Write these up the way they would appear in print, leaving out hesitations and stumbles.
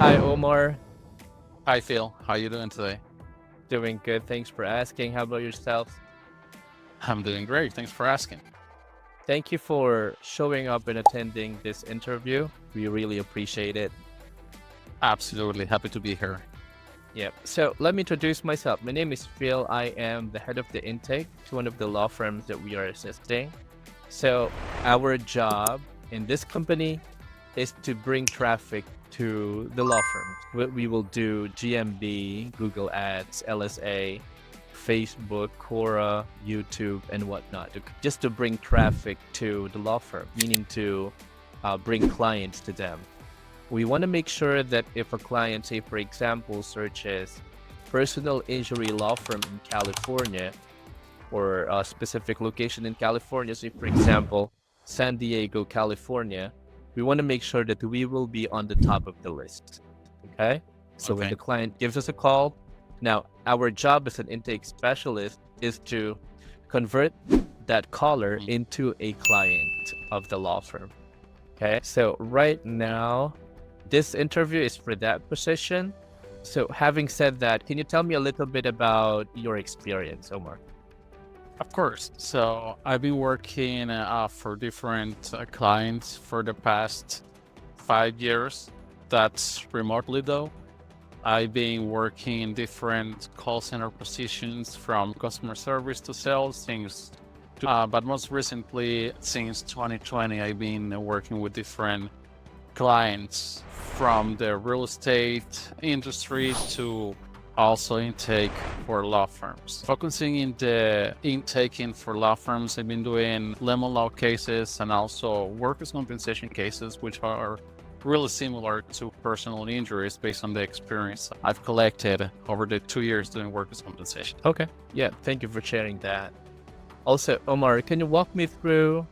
Hi, Omar. Hi Phil, how you doing today? Doing good. Thanks for asking. How about yourself? I'm doing great. Thanks for asking. Thank you for showing up and attending this interview. We really appreciate it. Absolutely happy to be here. Yep. So let me introduce myself. My name is Phil. I am the head of the intake to one of the law firms that we are assisting. So our job in this company is to bring traffic to the law firms. We will do GMB, Google Ads, LSA, Facebook, Quora, YouTube, and whatnot, just to bring traffic to the law firm, meaning to bring clients to them. We want to make sure that if a client, say for example, searches personal injury law firm in California or a specific location in California, say for example, San Diego, California, we want to make sure that we will be on the top of the list. Okay. So when Okay. the client gives us a call, now our job as an intake specialist is to convert that caller Mhm. into a client of the law firm. Okay. So right now, this interview is for that position. So having said that, can you tell me a little bit about your experience, Omar? Of course. So I've been working for different clients for the past 5 years. That's remotely though. I've been working in different call center positions from customer service to sales things. But most recently, since 2020, I've been working with different clients from the real estate industry to also intake for law firms. Focusing in the intaking for law firms, I've been doing lemon law cases and also workers' compensation cases, which are really similar to personal injuries based on the experience I've collected over the 2 years doing workers' compensation. Okay. Yeah. Thank you for sharing that. Also, Omar, can you walk me through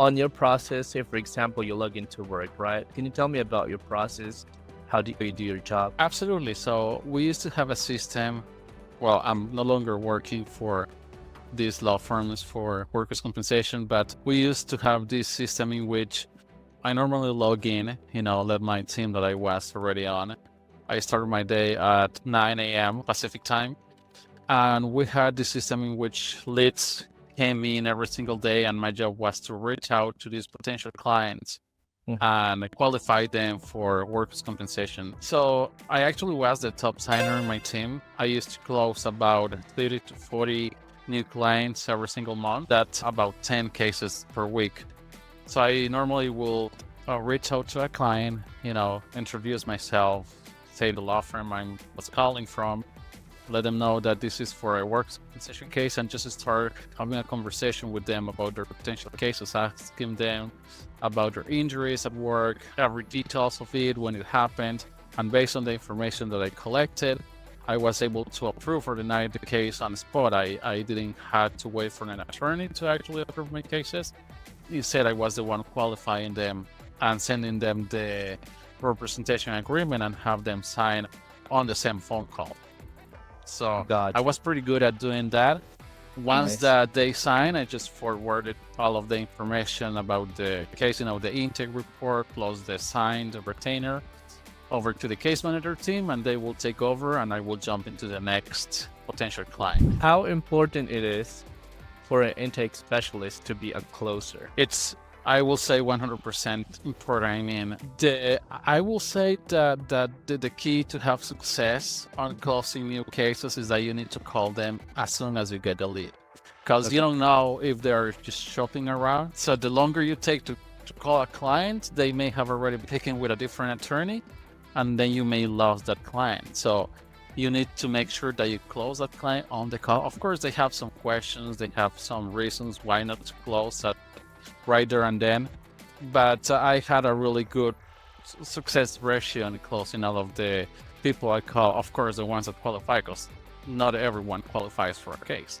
on your process? Say, for example, you log into work, right? Can you tell me about your process? How do you do your job? Absolutely. So we used to have a system. Well, I'm no longer working for these law firms for workers' compensation, but we used to have this system in which I normally log in, let my team that I was already on. I started my day at 9 a.m. Pacific time. And we had this system in which leads came in every single day, and my job was to reach out to these potential clients Mhm. and qualify them for workers' compensation. So I actually was the top signer in my team. I used to close about 30 to 40 new clients every single month. That's about 10 cases per week. So I normally will reach out to a client, introduce myself, say the law firm I was calling from, let them know that this is for a work compensation case, and just start having a conversation with them about their potential cases, asking them about their injuries at work, every details of it, when it happened. And based on the information that I collected, I was able to approve or deny the case on the spot. I didn't have to wait for an attorney to actually approve my cases. Instead, I was the one qualifying them and sending them the representation agreement and have them sign on the same phone call. So I Gotcha. was pretty good at doing that. Once Nice. that they signed, I just forwarded all of the information about the case, the intake report plus the signed retainer over to the case manager team, and they will take over, and I will jump into the next potential client. How important it is for an intake specialist to be a closer? It's, I will say, 100% important. I mean, I will say that the key to have success on closing new cases is that you need to call them as soon as you get the lead, because you Okay. don't know if they're just shopping around. So the longer you take to call a client, they may have already been taken with a different attorney, and then you may lose that client. So you need to make sure that you close that client on the call. Of course, they have some questions, they have some reasons why not to close that right there and then. But I had a really good success ratio in closing all of the people I call, of course, the ones that qualify, because not everyone qualifies for a case.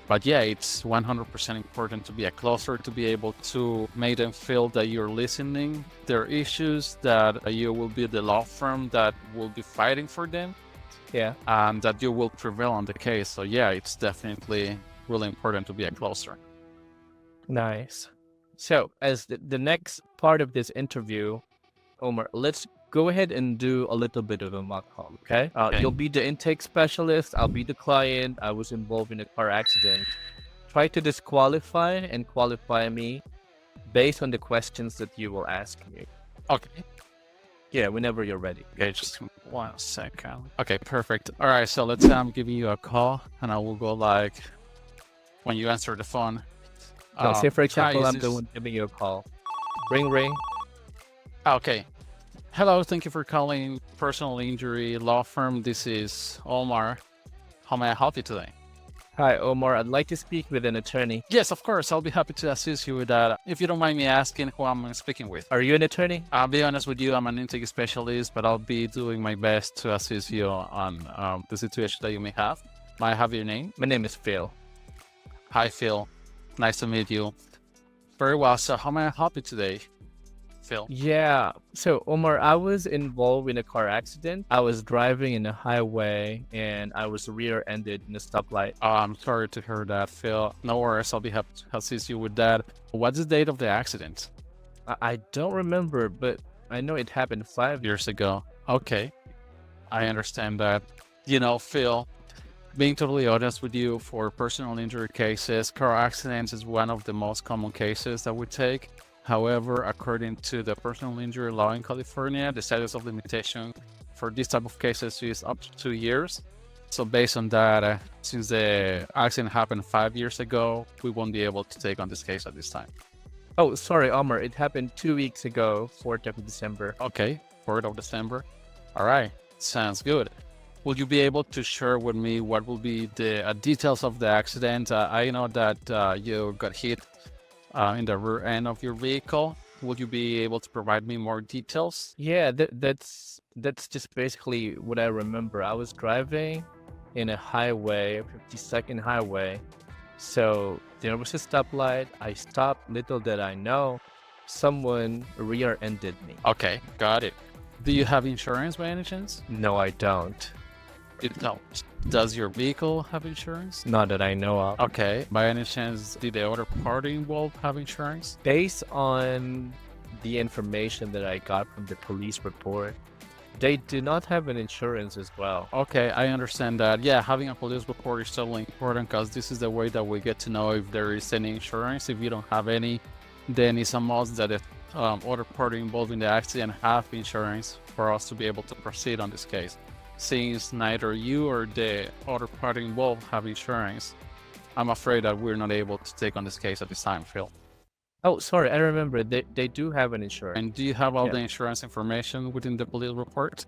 But yeah, it's 100% important to be a closer, to be able to make them feel that you're listening their issues, that you will be the law firm that will be fighting for them, Yeah. and that you will prevail on the case. So yeah, it's definitely really important to be a closer. Nice. So, as the next part of this interview, Omar, let's go ahead and do a little bit of a mock call, okay? Okay. You'll be the intake specialist. I'll be the client. I was involved in a car accident. Try to disqualify and qualify me based on the questions that you will ask me. Okay. Yeah, whenever you're ready. Okay, just 1 second. Okay, perfect. All right, so let's say I'm giving you a call, and I will go like when you answer the phone. No, say for hi, example, is I'm the this- one giving you a call. Ring, ring. Okay. Hello, thank you for calling Personal Injury Law Firm. This is Omar. How may I help you today? Hi, Omar. I'd like to speak with an attorney. Yes, of course. I'll be happy to assist you with that. If you don't mind me asking who I'm speaking with. Are you an attorney? I'll be honest with you, I'm an intake specialist, but I'll be doing my best to assist you on the situation that you may have. May I have your name? My name is Phil. Hi, Phil. Nice to meet you. Very well. So, how may I help you today, Phil? Yeah. So, Omar, I was involved in a car accident. I was driving in a highway and I was rear-ended in a stoplight. I'm sorry to hear that, Phil. No worries. I'll be happy to assist you with that. What's the date of the accident? I don't remember, but I know it happened 5 years. Years ago. Okay. I understand that. You know, Phil, being totally honest with you, for personal injury cases, car accidents is one of the most common cases that we take. However, according to the personal injury law in California, the status of limitation for this type of cases is up to 2 years. So based on that, since the accident happened 5 years ago, we won't be able to take on this case at this time. Oh, sorry, Omar. It happened 2 weeks ago, 4th of December. Okay, 4th of December. All right, sounds good. Will you be able to share with me what will be the details of the accident? I know that you got hit in the rear end of your vehicle. Will you be able to provide me more details? Yeah, that's just basically what I remember. I was driving in a highway, 52nd highway. So there was a stoplight. I stopped. Little did I know, someone rear-ended me. Okay, got it. Do you have insurance by any chance? No, I don't. You don't. Does your vehicle have insurance? Not that I know of. Okay. By any chance, did the other party involved have insurance? Based on the information that I got from the police report, they do not have an insurance as well. Okay, I understand that. Yeah, having a police report is totally important because this is the way that we get to know if there is any insurance. If you don't have any, then it's a must that the other party involved in the accident have insurance for us to be able to proceed on this case. Since neither you or the other party involved have insurance, I'm afraid that we're not able to take on this case at this time, Phil. Oh, sorry, I remember. They do have an insurance. And do you have all Yeah. the insurance information within the police report?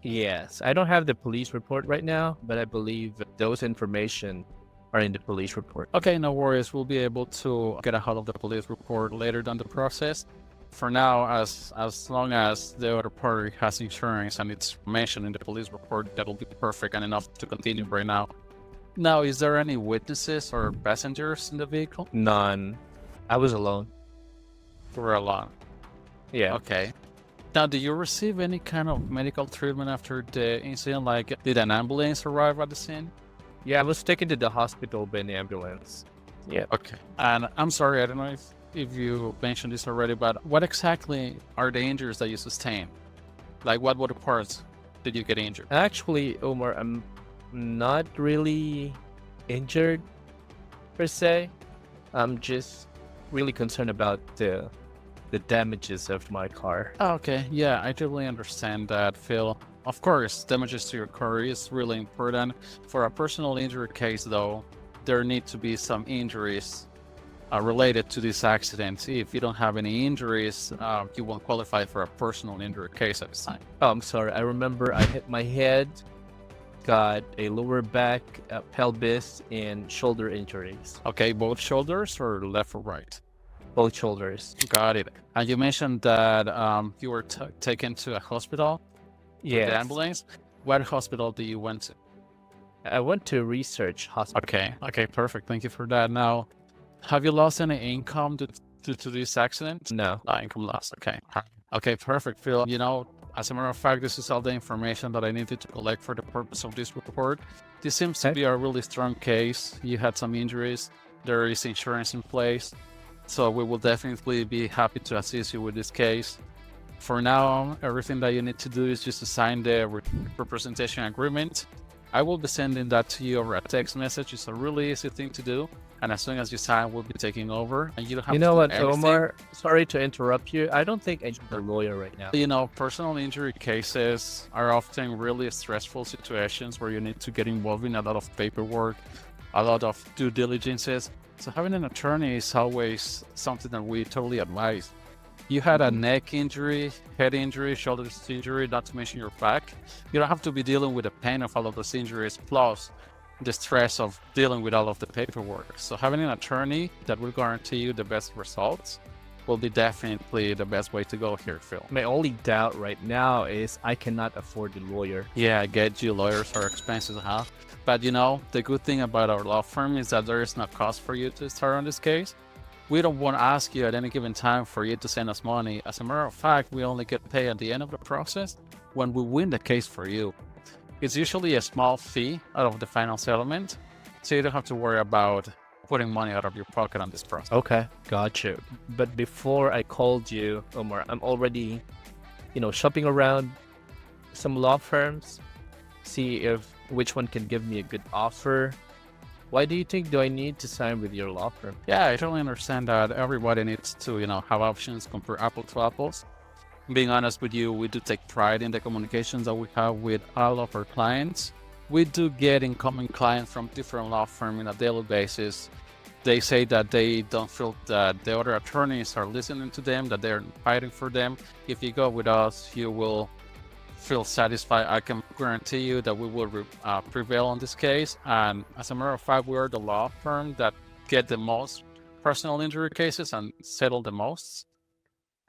Yes, I don't have the police report right now, but I believe those information are in the police report. Okay, no worries. We'll be able to get a hold of the police report later down the process. For now, as long as the other party has insurance and it's mentioned in the police report, that'll be perfect and enough to continue right now. Now, is there any witnesses or passengers in the vehicle? None. I was alone. We're alone. Yeah. Okay. Now, did you receive any kind of medical treatment after the incident? Like, did an ambulance arrive at the scene? Yeah, I was taken to the hospital by an ambulance. Yeah. Okay. And I'm sorry, I don't know if you mentioned this already, but what exactly are the injuries that you sustained? Like, what were the parts did you get injured? Actually, Omar, I'm not really injured per se. I'm just really concerned about the damages of my car. Oh, okay, yeah, I totally understand that, Phil. Of course, damages to your car is really important. For a personal injury case, though, there need to be some injuries related to this accident. If you don't have any injuries, you won't qualify for a personal injury case at this time. Oh, I'm sorry. I remember I hit my head, got a lower back, pelvis, and shoulder injuries. Okay, both shoulders or left or right? Both shoulders. Got it. And you mentioned that you were taken to a hospital with the Yeah. ambulance. What hospital did you went to? I went to research hospital. Okay, perfect. Thank you for that. Now, have you lost any income due to this accident? No. No income loss. Okay. Okay, perfect, Phil. You know, as a matter of fact, this is all the information that I needed to collect for the purpose of this report. This seems to Okay. be a really strong case. You had some injuries. There is insurance in place. So we will definitely be happy to assist you with this case. For now, everything that you need to do is just to sign the representation agreement. I will be sending that to you over a text message. It's a really easy thing to do. And as soon as you sign, we'll be taking over. And you don't have You to know do what, anything. Omar? Sorry to interrupt you. I don't think I need a lawyer right now. You know, personal injury cases are often really stressful situations where you need to get involved in a lot of paperwork, a lot of due diligences. So having an attorney is always something that we totally advise. You had a neck injury, head injury, shoulder injury, not to mention your back. You don't have to be dealing with the pain of all of those injuries, plus the stress of dealing with all of the paperwork. So having an attorney that will guarantee you the best results will be definitely the best way to go here, Phil. My only doubt right now is I cannot afford the lawyer. Yeah, I get you. Lawyers are expensive, huh? But you know, the good thing about our law firm is that there is no cost for you to start on this case. We don't want to ask you at any given time for you to send us money. As a matter of fact, we only get paid at the end of the process when we win the case for you. It's usually a small fee out of the final settlement, so you don't have to worry about putting money out of your pocket on this process. Okay, got you. But before I called you, Omar, I'm already, shopping around some law firms, see if which one can give me a good offer. Why do you think do I need to sign with your law firm? Yeah, I totally understand that everybody needs to, have options, compare apple to apples. Being honest with you, we do take pride in the communications that we have with all of our clients. We do get incoming clients from different law firms on a daily basis. They say that they don't feel that the other attorneys are listening to them, that they're fighting for them. If you go with us, you will feel satisfied. I can guarantee you that we will prevail on this case. And as a matter of fact, we are the law firm that get the most personal injury cases and settle the most.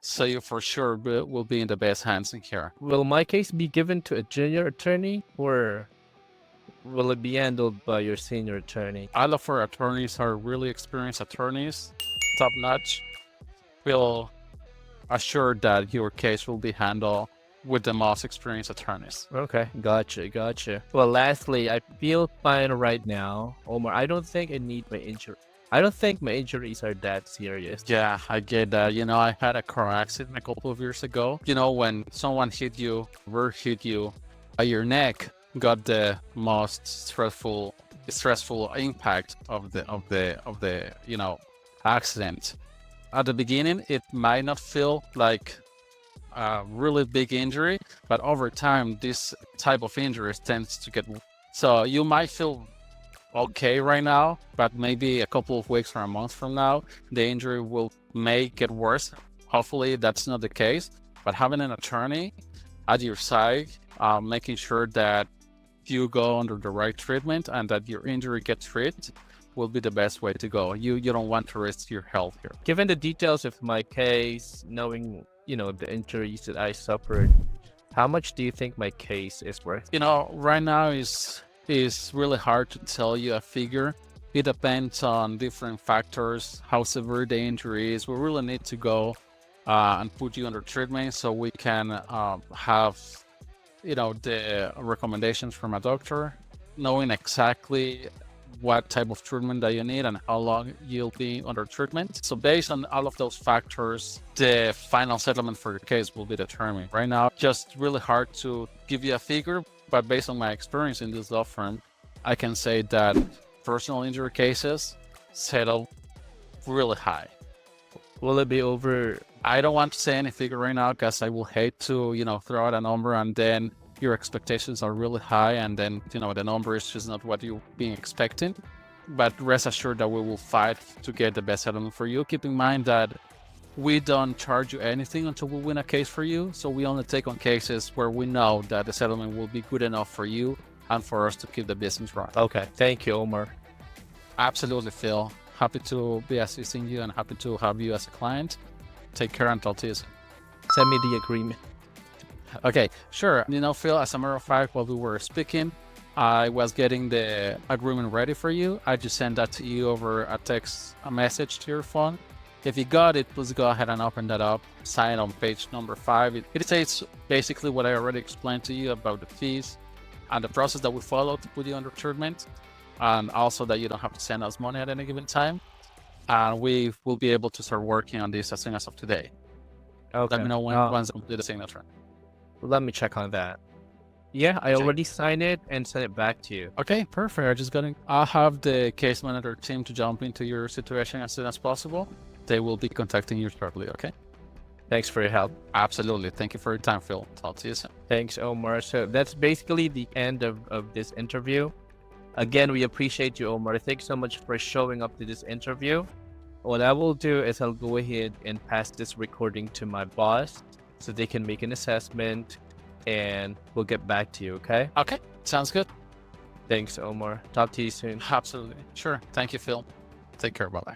So you for sure will be in the best hands in here. Will my case be given to a junior attorney or will it be handled by your senior attorney? All of our attorneys are really experienced attorneys, top notch. We'll assure that your case will be handled with the most experienced attorneys. Okay, gotcha. Well, lastly, I feel fine right now. Omar, I don't think I need my injury. I don't think my injuries are that serious. Yeah, I get that. I had a car accident a couple of years ago. When someone hit you, your neck got the most stressful impact of the accident. At the beginning, it might not feel like a really big injury, but over time, this type of injuries tends to get. So you might feel okay right now, but maybe a couple of weeks or a month from now, the injury may get worse. Hopefully, that's not the case. But having an attorney at your side, making sure that you go under the right treatment and that your injury gets treated will be the best way to go. You don't want to risk your health here. Given the details of my case, knowing, the injuries that I suffered, how much do you think my case is worth? Right now is really hard to tell you a figure. It depends on different factors, how severe the injury is. We really need to go and put you under treatment so we can have the recommendations from a doctor, knowing exactly what type of treatment that you need and how long you'll be under treatment. So based on all of those factors, the final settlement for your case will be determined. Right now, just really hard to give you a figure, but based on my experience in this law firm, I can say that personal injury cases settle really high. Will it be over? I don't want to say any figure right now because I will hate to, throw out a number and then your expectations are really high and then, the number is just not what you've been expecting. But rest assured that we will fight to get the best settlement for you. Keep in mind that we don't charge you anything until we win a case for you. So we only take on cases where we know that the settlement will be good enough for you and for us to keep the business running. Okay, thank you, Omar. Absolutely, Phil. Happy to be assisting you and happy to have you as a client. Take care and talk to you soon. Send me the agreement. Okay, sure. Phil, as a matter of fact, while we were speaking, I was getting the agreement ready for you. I just sent that to you over a message to your phone. If you got it, please go ahead and open that up. Sign on page number 5. It says basically what I already explained to you about the fees and the process that we follow to put you under treatment, and also that you don't have to send us money at any given time. And we will be able to start working on this as soon as of today. Okay. Let me know once I complete the signature. Let me check on that. Yeah, I Okay. already signed it and sent it back to you. Okay, perfect. I'll have the case manager team to jump into your situation as soon as possible. They will be contacting you shortly, okay? Thanks for your help. Absolutely. Thank you for your time, Phil. Talk to you soon. Thanks, Omar. So that's basically the end of this interview. Again, we appreciate you, Omar. Thanks so much for showing up to this interview. What I will do is I'll go ahead and pass this recording to my boss so they can make an assessment and we'll get back to you, okay? Okay, sounds good. Thanks, Omar. Talk to you soon. Absolutely. Sure. Thank you, Phil. Take care. Bye-bye.